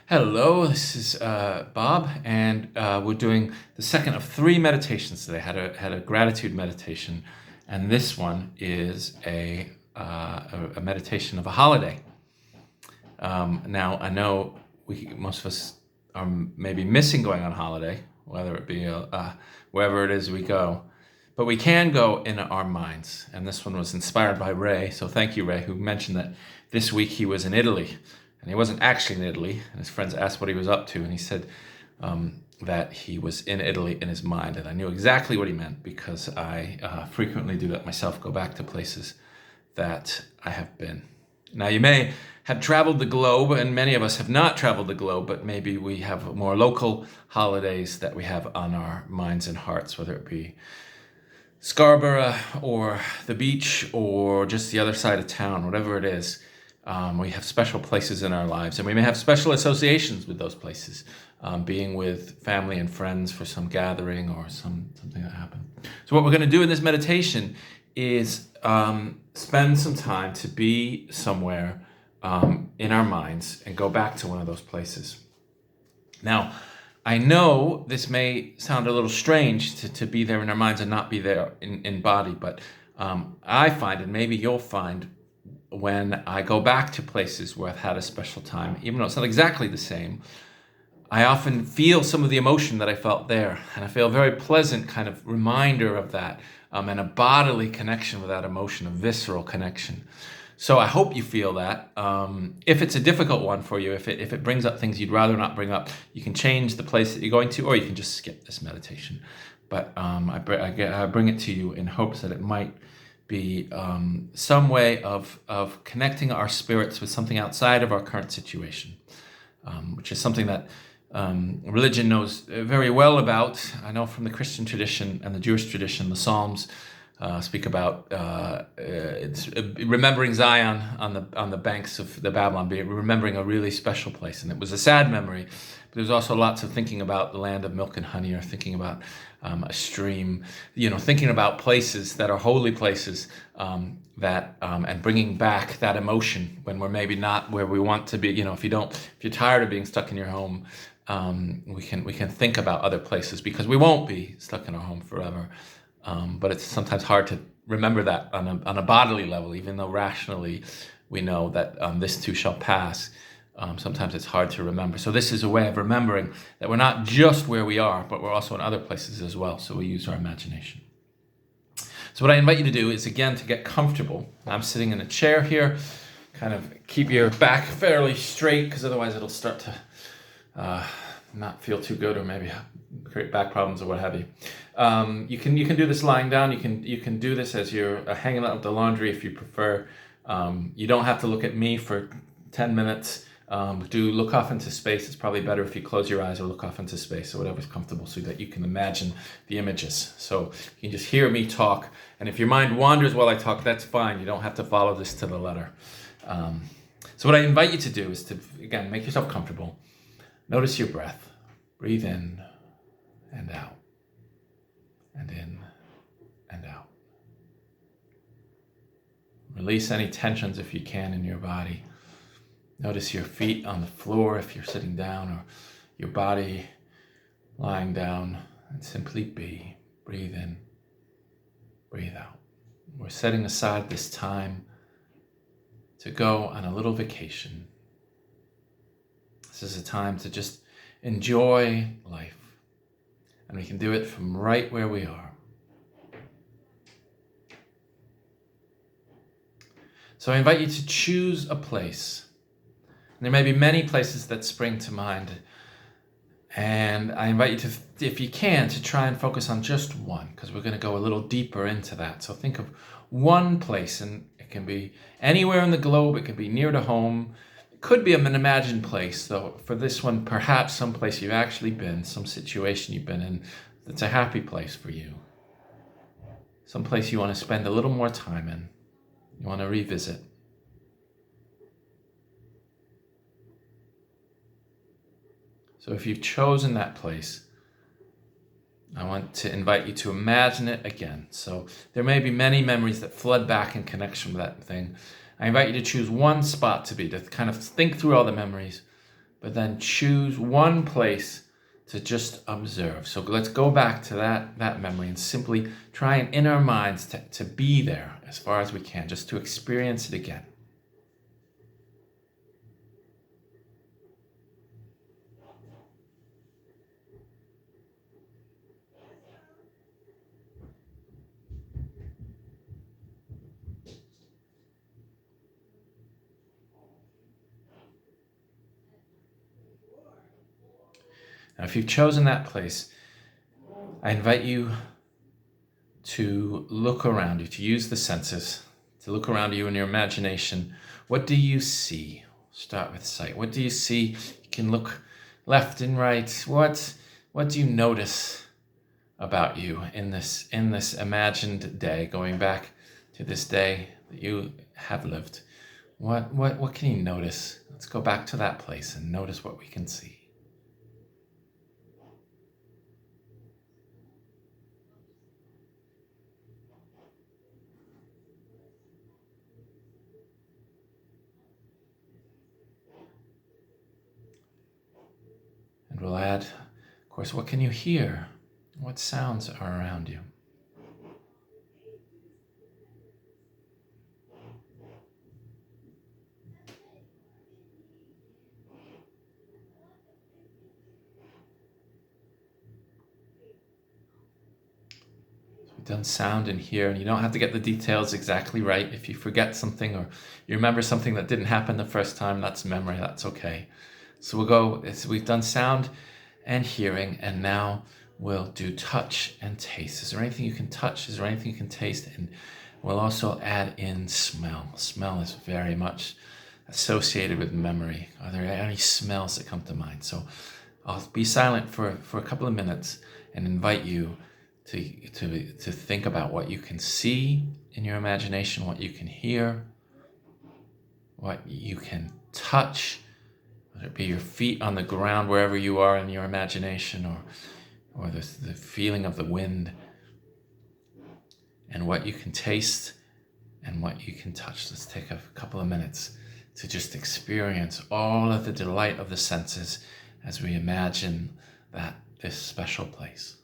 Hello, this is Bob, and we're doing the second of three meditations today. Had a gratitude meditation, and this one is a meditation of a holiday. Now I know most of us are maybe missing going on holiday, whether it be wherever it is we go, but we can go in our minds. And this one was inspired by Ray, so thank you, Ray, who mentioned that this week he was in Italy. And he wasn't actually in Italy, and his friends asked what he was up to, and he said that he was in Italy in his mind. And I knew exactly what he meant because I frequently do that myself, go back to places that I have been. Now, you may have traveled the globe, and many of us have not traveled the globe, but maybe we have more local holidays that we have on our minds and hearts, whether it be Scarborough or the beach or just the other side of town, whatever it is. We have special places in our lives, and we may have special associations with those places, being with family and friends for some gathering or something that happened. So what we're going to do in this meditation is spend some time to be somewhere in our minds and go back to one of those places. Now, I know this may sound a little strange to be there in our minds and not be there in body, but I find, and maybe you'll find, when I go back to places where I've had a special time, even though it's not exactly the same, I often feel some of the emotion that I felt there. And I feel a very pleasant kind of reminder of that, and a bodily connection with that emotion, a visceral connection. So I hope you feel that. If it's a difficult one for you, if it brings up things you'd rather not bring up, you can change the place that you're going to, or you can just skip this meditation. But I bring it to you in hopes that it might be some way of connecting our spirits with something outside of our current situation, which is something that religion knows very well about. I know from the Christian tradition and the Jewish tradition, the Psalms speak about it's remembering Zion on the banks of the Babylon, remembering a really special place, and it was a sad memory. But there's also lots of thinking about the land of milk and honey, or thinking about a stream, thinking about places that are holy places, and bringing back that emotion when we're maybe not where we want to be. If you're tired of being stuck in your home, we can think about other places, because we won't be stuck in our home forever. But it's sometimes hard to remember that on a bodily level, even though rationally we know that this too shall pass. Sometimes it's hard to remember. So this is a way of remembering that we're not just where we are, but we're also in other places as well. So we use our imagination. So what I invite you to do is, again, to get comfortable. I'm sitting in a chair here. Kind of keep your back fairly straight, because otherwise it'll start to not feel too good, or maybe create back problems or what have you. You can do this lying down. You can do this as you're hanging out with the laundry if you prefer. You don't have to look at me for 10 minutes. Do look off into space. It's probably better if you close your eyes or look off into space, or whatever's comfortable, so that you can imagine the images. So you can just hear me talk, and if your mind wanders while I talk, that's fine. You don't have to follow this to the letter. So what I invite you to do is to, again, make yourself comfortable. Notice your breath. Breathe in and out, and in and out. Release any tensions if you can in your body. Notice your feet on the floor if you're sitting down, or your body lying down, and simply be. Breathe in, breathe out. We're setting aside this time to go on a little vacation. This is a time to just enjoy life, and we can do it from right where we are. So I invite you to choose a place. There may be many places that spring to mind, and I invite you to, if you can, to try and focus on just one, because we're going to go a little deeper into that. So think of one place, and it can be anywhere in the globe. It could be near to home. It could be an imagined place, though for this one, perhaps some place you've actually been, some situation you've been in that's a happy place for you. Some place you want to spend a little more time in. You want to revisit. So if you've chosen that place, I want to invite you to imagine it again. So there may be many memories that flood back in connection with that thing. I invite you to choose one spot to be, to kind of think through all the memories, but then choose one place to just observe. So let's go back to that memory and simply try and in our minds to be there as far as we can, just to experience it again. Now, if you've chosen that place, I invite you to look around you, to use the senses, to look around you in your imagination. What do you see? Start with sight. What do you see? You can look left and right. What do you notice about you in this imagined day, going back to this day that you have lived? What can you notice? Let's go back to that place and notice what we can see. And we'll add, of course, what can you hear? What sounds are around you? We've done sound in here, and you don't have to get the details exactly right. If you forget something or you remember something that didn't happen the first time, that's memory, that's okay. So we've done sound and hearing, and now we'll do touch and taste. Is there anything you can touch? Is there anything you can taste? And we'll also add in smell. Smell is very much associated with memory. Are there any smells that come to mind? So I'll be silent for a couple of minutes and invite you to think about what you can see in your imagination, what you can hear, what you can touch, whether it be your feet on the ground wherever you are in your imagination, or the feeling of the wind, and what you can taste and what you can touch. Let's take a couple of minutes to just experience all of the delight of the senses as we imagine this special place.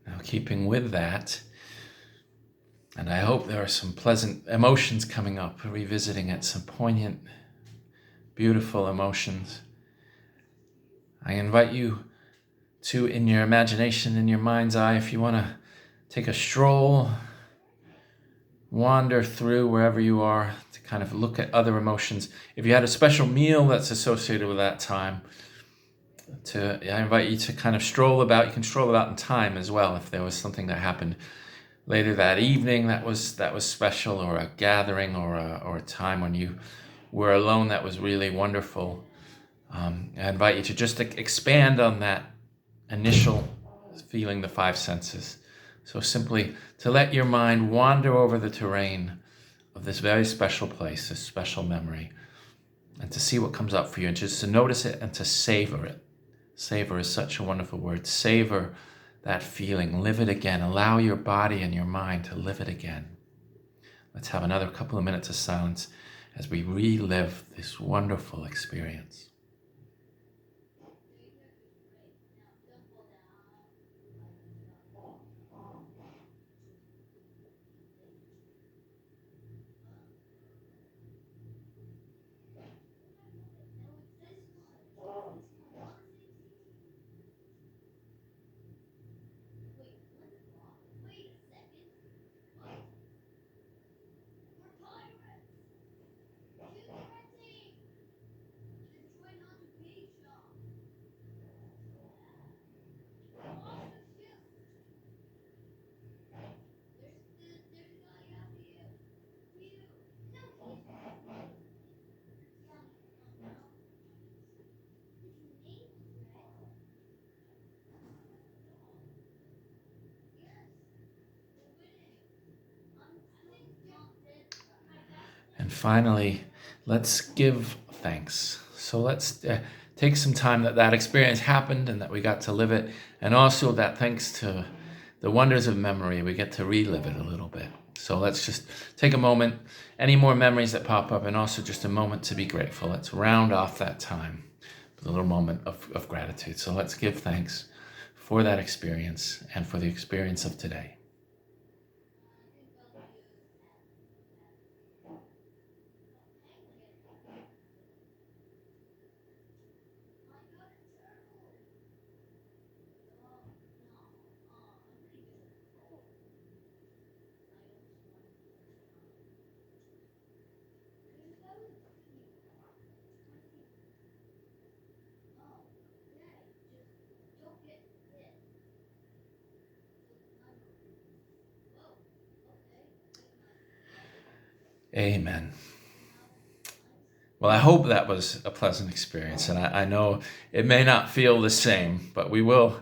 Now, keeping with that, and I hope there are some pleasant emotions coming up, revisiting it, some poignant, beautiful emotions. I invite you to, in your imagination, in your mind's eye, if you want to take a stroll, wander through wherever you are to kind of look at other emotions. If you had a special meal that's associated with that time, I invite you to kind of stroll about. You can stroll about in time as well if there was something that happened later that evening that was special, or a gathering, or a time when you were alone that was really wonderful. I invite you to just expand on that initial feeling, the five senses. So simply to let your mind wander over the terrain of this very special place, this special memory, and to see what comes up for you, and just to notice it and to savor it. Savor is such a wonderful word. Savor that feeling. Live it again. Allow your body and your mind to live it again. Let's have another couple of minutes of silence as we relive this wonderful experience. finally, let's give thanks. So let's take some time that experience happened and that we got to live it, and also that thanks to the wonders of memory, we get to relive it a little bit. So let's just take a moment, any more memories that pop up, and also just a moment to be grateful. Let's round off that time with a little moment of gratitude. So let's give thanks for that experience and for the experience of today. Amen. Well, I hope that was a pleasant experience, and I know it may not feel the same, but we will,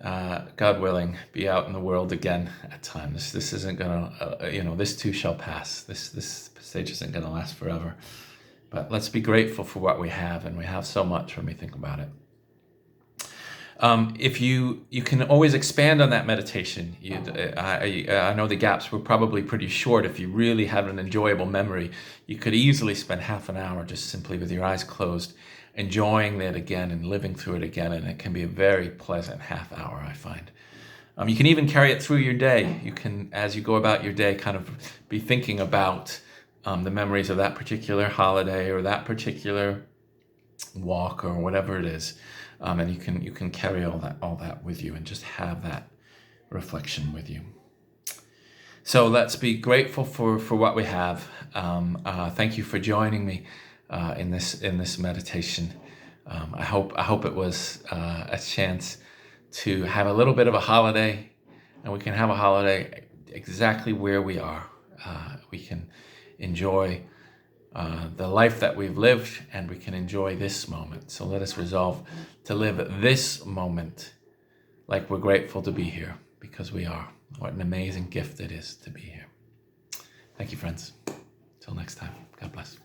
God willing, be out in the world again at times. This isn't gonna, this too shall pass. This stage isn't gonna last forever. But let's be grateful for what we have, and we have so much when we think about it. If you can always expand on that meditation. I know the gaps were probably pretty short. If you really had an enjoyable memory, you could easily spend half an hour just simply with your eyes closed, enjoying it again and living through it again. And it can be a very pleasant half hour, I find. You can even carry it through your day. You can, as you go about your day, kind of be thinking about the memories of that particular holiday or that particular walk or whatever it is. And you can carry all that with you and just have that reflection with you. So let's be grateful for what we have. Thank you for joining me in this meditation. I hope it was a chance to have a little bit of a holiday, and we can have a holiday exactly where we are. We can enjoy the life that we've lived, and we can enjoy this moment. So let us resolve to live this moment like we're grateful to be here, because we are. What an amazing gift it is to be here. Thank you, friends. Till next time. God bless.